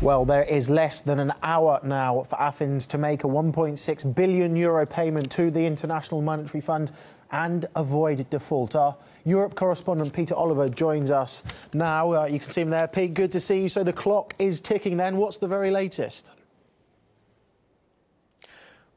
Well, there is less than an hour now for Athens to make a €1.6 billion payment to the International Monetary Fund and avoid default. Our Europe correspondent Peter Oliver joins us now. You can see him there. Pete, good to see you. So the clock is ticking then. What's the very latest?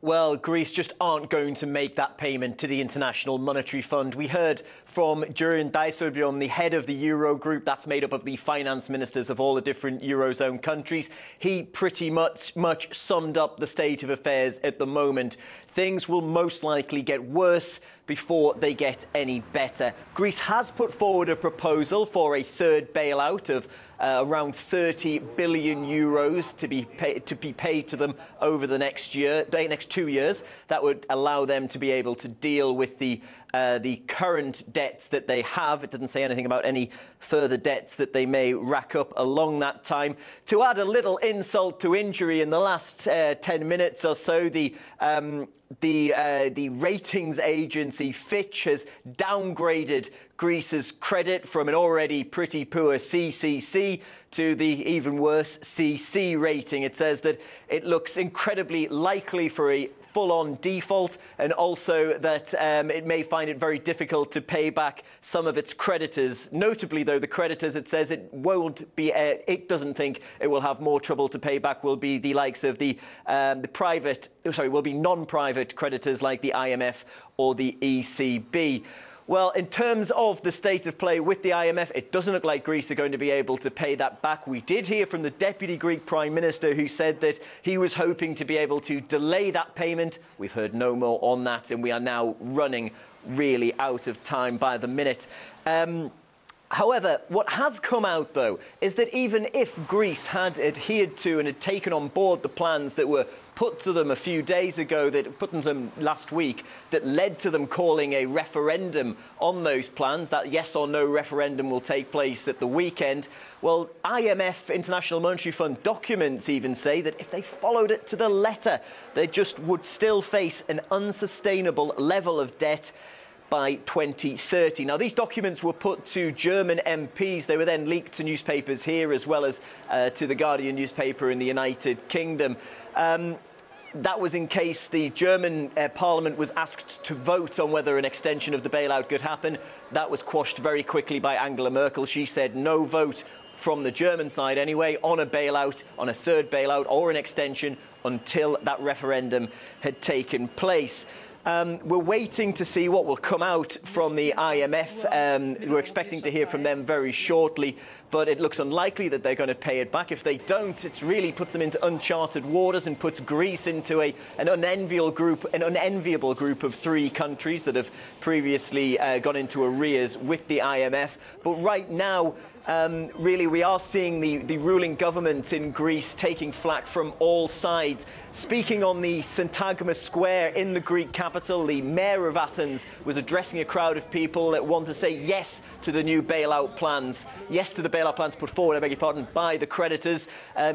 Well, Greece just aren't going to make that payment to the International Monetary Fund. We heard from Durin Dijsselbloem, the head of the Eurogroup, that's made up of the finance ministers of all the different Eurozone countries. He pretty much summed up the state of affairs at the moment. Things will most likely get worse before they get any better. Greece has put forward a proposal for a third bailout of around 30 billion euros to be paid to them over the next 2 years. That would allow them to be able to deal with the current debts that they have. It doesn't say anything about any further debts that they may rack up along that time. To add a little insult to injury, in the last 10 minutes or so, the ratings agency Fitch has downgraded Greece's credit from an already pretty poor CCC to the even worse CC rating. It says that it looks incredibly likely for a full-on default, and also that it may find it very difficult to pay back some of its creditors. Notably, though, the creditors, it says it won't be. It doesn't think it will have more trouble to pay back. Will be the likes of will be non-private creditors like the IMF or the ECB. Well, in terms of the state of play with the IMF, it doesn't look like Greece are going to be able to pay that back. We did hear from the Deputy Greek Prime Minister, who said that he was hoping to be able to delay that payment. We've heard no more on that, and we are now running really out of time by the minute. However, what has come out, though, is that even if Greece had adhered to and had taken on board the plans that were put to them a few days ago, that put to them last week, that led to them calling a referendum on those plans, that yes or no referendum will take place at the weekend. Well, IMF, International Monetary Fund documents even say that if they followed it to the letter, they just would still face an unsustainable level of debt by 2030. Now, these documents were put to German MPs. They were then leaked to newspapers here, as well as to the Guardian newspaper in the United Kingdom. That was in case the German Parliament was asked to vote on whether an extension of the bailout could happen. That was quashed very quickly by Angela Merkel. She said no vote from the German side anyway on a bailout, on a third bailout or an extension, until that referendum had taken place. We're waiting to see what will come out from the IMF. We're expecting to hear from them very shortly, but it looks unlikely that they're going to pay it back. If they don't, it really puts them into uncharted waters and puts Greece into an unenviable group of 3 countries that have previously gone into arrears with the IMF. But right now, really, we are seeing the ruling government in Greece taking flak from all sides. Speaking on the Syntagma Square in the Greek capital, the mayor of Athens was addressing a crowd of people that want to say yes to the new bailout plans. Yes to the bailout plans put forward, I beg your pardon, by the creditors.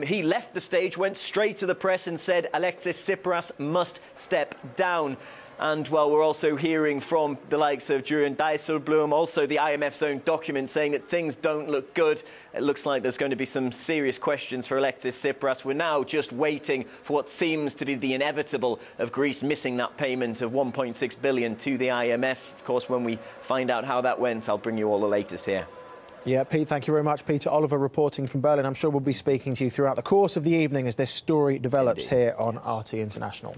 He left the stage, went straight to the press and said Alexis Tsipras must step down. And, well, we're also hearing from the likes of Durin Dijsselbloem, also the IMF's own document, saying that things don't look good. It looks like there's going to be some serious questions for Alexis Tsipras. We're now just waiting for what seems to be the inevitable of Greece missing that payment of 1.6 billion to the IMF. Of course, when we find out how that went, I'll bring you all the latest here. Yeah, Pete, thank you very much. Peter Oliver reporting from Berlin. I'm sure we'll be speaking to you throughout the course of the evening as this story develops here on RT International.